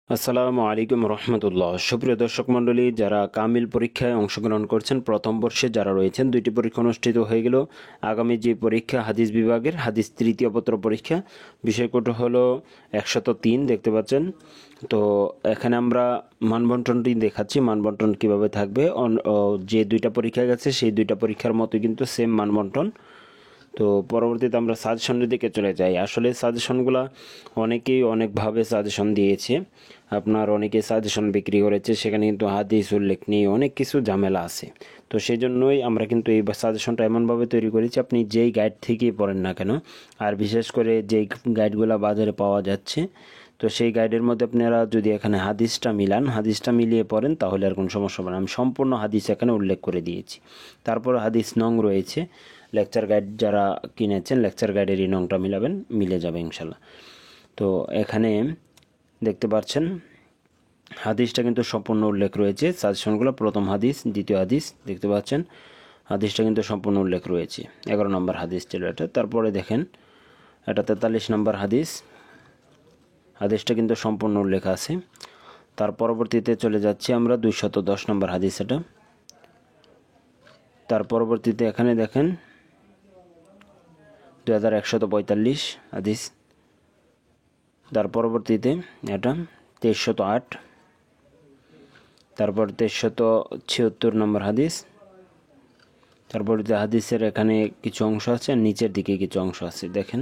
আসসালামু আলাইকুম রহমতুল্লাহ। সুপ্রিয় দর্শক মণ্ডলী, যারা কামিল পরীক্ষায় অংশগ্রহণ করছেন, প্রথম বর্ষে যারা রয়েছেন, দুইটি পরীক্ষা অনুষ্ঠিত হয়ে গেল। আগামী যে পরীক্ষা হাদিস বিভাগের হাদিস তৃতীয় পত্র পরীক্ষা, বিষয়কোড হলো 103 দেখতে পাচ্ছেন। তো এখানে আমরা মানবন্টনটি দেখাচ্ছি, মানবন্টন কিভাবে থাকবে। যে দুইটা পরীক্ষা গেছে সেই দুইটা পরীক্ষার মতো কিন্তু সেম মানবন্টন। তো পরবর্তীতে আমরা সাজেশনের দিকে চলে যাই। আসলে সাজেশনগুলো অনেকেই অনেকভাবে সাজেশন দিয়েছে, আপনার অনেকে সাজেশন বিক্রি করেছে, সেখানে কিন্তু হাদিস উল্লেখ নিয়ে অনেক কিছু ঝামেলা আছে। তো সেই জন্যই আমরা কিন্তু এই সাজেশনটা এমনভাবে তৈরি করেছি, আপনি যেই গাইড থেকেই পড়েন না কেন, আর বিশেষ করে যেই গাইডগুলো বাজারে পাওয়া যাচ্ছে, তো সেই গাইডের মধ্যে আপনারা যদি এখানে হাদিসটা মিলান, হাদিসটা মিলিয়ে পড়েন, তাহলে আর কোনো সমস্যা হবে না। আমি সম্পূর্ণ হাদিস এখানে উল্লেখ করে দিয়েছি। তারপর হাদিস নং রয়েছে, লেকচার গাইড যারা কিনেছেন লেকচার গাইডের এই নংটা মিলাবেন, মিলে যাবে ইনশাল্লাহ। তো এখানে দেখতে পাচ্ছেন হাদিসটা কিন্তু সম্পূর্ণ উল্লেখ রয়েছে। সাজেশনগুলো প্রথম হাদিস, দ্বিতীয় হাদিস দেখতে পাচ্ছেন, হাদিসটা কিন্তু সম্পূর্ণ উল্লেখ রয়েছে। 11 নম্বর হাদিস ছিল এটা। তারপরে দেখেন এটা 43 নম্বর হাদিস, হাদিসটা কিন্তু সম্পূর্ণ উল্লেখ আছে। তার পরবর্তীতে চলে যাচ্ছি আমরা 210 নম্বর হাদিস এটা। তার পরবর্তীতে এখানে দেখেন 2145 হাদিস। তার পরবর্তীতে এটা 2308, তারপর 2376 নম্বর হাদিস। তারপরে হাদিসের এখানে কিছু অংশ আছে, নিচের দিকে কিছু অংশ আছে, দেখেন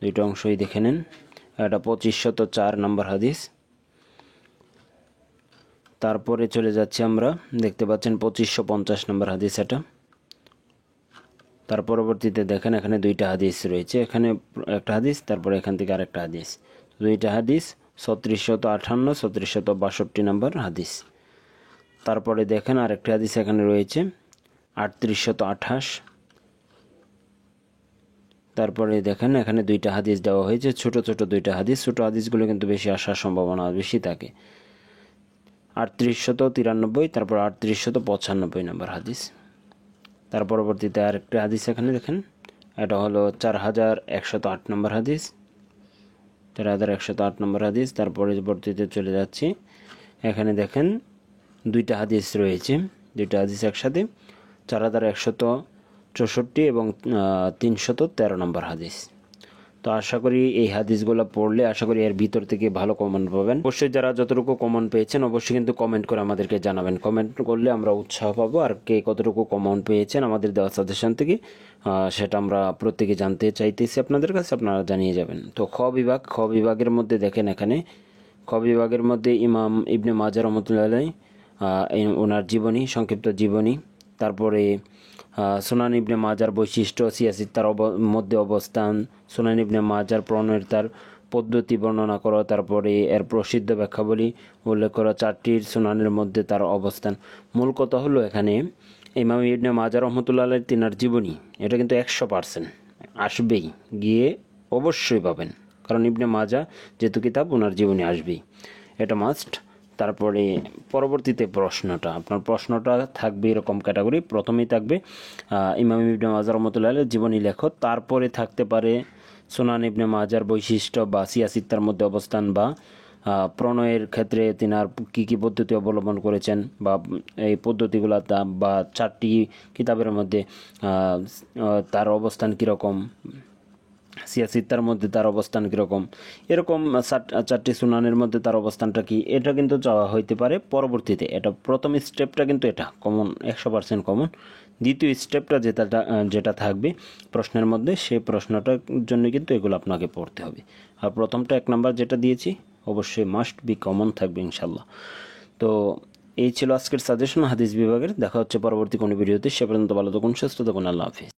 দুইটা অংশই দেখে নেন। এটা 2504 নম্বর হাদিস। তারপরে চলে যাচ্ছি আমরা, দেখতে পাচ্ছেন 2550 নম্বর হাদিস এটা। তার পরবর্তীতে দেখেন এখানে দুইটা হাদিস রয়েছে, এখানে একটা হাদিস, তারপরে এখান থেকে আরেকটা হাদিস, দুইটা হাদিস 3658 3662 নম্বর হাদিস। তারপরে দেখেন আরেকটা হাদিস এখানে রয়েছে 3828। তারপরে দেখেন এখানে দুইটা হাদিস দেওয়া হয়েছে, ছোট ছোট দুইটা হাদিস। ছোট হাদিসগুলো কিন্তু বেশি আসার সম্ভাবনা বেশি থাকে। 3893, তারপর 3895 নম্বর হাদিস। তার পরবর্তীতে আরেকটা হাদিস এখানে দেখেন, এটা হলো 4108 নম্বর হাদিস, 4108 নম্বর হাদিস। তার পরবর্তীতে চলে যাচ্ছি, এখানে দেখেন দুইটা হাদিস রয়েছে, দুইটা হাদিস একসাথে, 4164 এবং 313 নম্বর হাদিস। তো আশা করি এই হাদিসগুলো পড়লে আশা করি এর ভিতর থেকে ভালো কমেন্ট পাবেন। অবশ্যই যারা যতটুকু কমেন্ট পেয়েছেন অবশ্যই কিন্তু কমেন্ট করে আমাদেরকে জানাবেন। কমেন্ট করলে আমরা উৎসাহ পাবো, আর কে কতটুকু কমেন্ট পেয়েছেন আমাদের দেওয়া সাজেশন থেকে সেটা আমরা প্রত্যেকে জানতে চাইতেছি আপনাদের কাছে, আপনারা জানিয়ে যাবেন। তো খ বিভাগের মধ্যে দেখেন এখানে খ বিভাগের মধ্যে ইমাম ইবনে মাজাহ রাহমাতুল্লাহ আলাইহি ওনার জীবনী, সংক্ষিপ্ত জীবনী। তারপরে সুনান ইবনে মাজার বৈশিষ্ট্য, সিয়াসিত্তার মধ্যে অবস্থান, সুনান ইবনে মাজার প্রণয়ের তার পদ্ধতি বর্ণনা করো, তারপরে এর প্রসিদ্ধ ব্যাখ্যাবলী উল্লেখ করো, 4টির সুনানের মধ্যে তার অবস্থান। মূল কথা হলো এখানে ইমাম ইবনে মাজাহ রাহমাতুল্লাহ আলাইহি তিনার জীবনী, এটা কিন্তু 100% আসবেই, গিয়ে অবশ্যই পাবেন, কারণ ইবনে মাজাহ যেহেতু কিতাব, ওনার জীবনী আসবেই, এটা মাস্ট। তারপরে পরবর্তীতে আপনার প্রশ্নটা থাকবে এরকম ক্যাটাগরি। প্রথমেই থাকবে ইমাম ইবনে মাজাহ রাহমাতুল্লাহ আলাইহি জীবনী লেখ, তারপরে থাকতে পারে সুনান ইবনে মাজার বৈশিষ্ট্য বা সিয়াসিত্তার মধ্যে অবস্থান, বা প্রণয়ের ক্ষেত্রে তিনার কী কী পদ্ধতি অবলম্বন করেছেন, বা এই পদ্ধতিগুলো বা 4টি কিতাবের মধ্যে তার অবস্থান কীরকম, সিয়াসিত্তার মধ্যে তার অবস্থান কীরকম, এরকম 4টি সুনানের মধ্যে তার অবস্থানটা কি, এটা কিন্তু চাওয়া হইতে পারে পরবর্তীতে। এটা প্রথম স্টেপটা কিন্তু এটা কমন, 100% কমন। দ্বিতীয় স্টেপটা যেটা থাকবে প্রশ্নের মধ্যে, সেই প্রশ্নটার জন্য কিন্তু এগুলো আপনাকে পড়তে হবে। আর প্রথমটা 1 নাম্বার যেটা দিয়েছি অবশ্যই মাস্ট বি কমন থাকবে ইনশাল্লাহ। তো এই ছিল আজকের সাজেশন হাদিস বিভাগের। দেখা হচ্ছে পরবর্তী কোনো ভিডিওতে। সে পর্যন্ত ভালো থাকুন, সুস্থ থাকুন, আল্লাহ হাফিজ।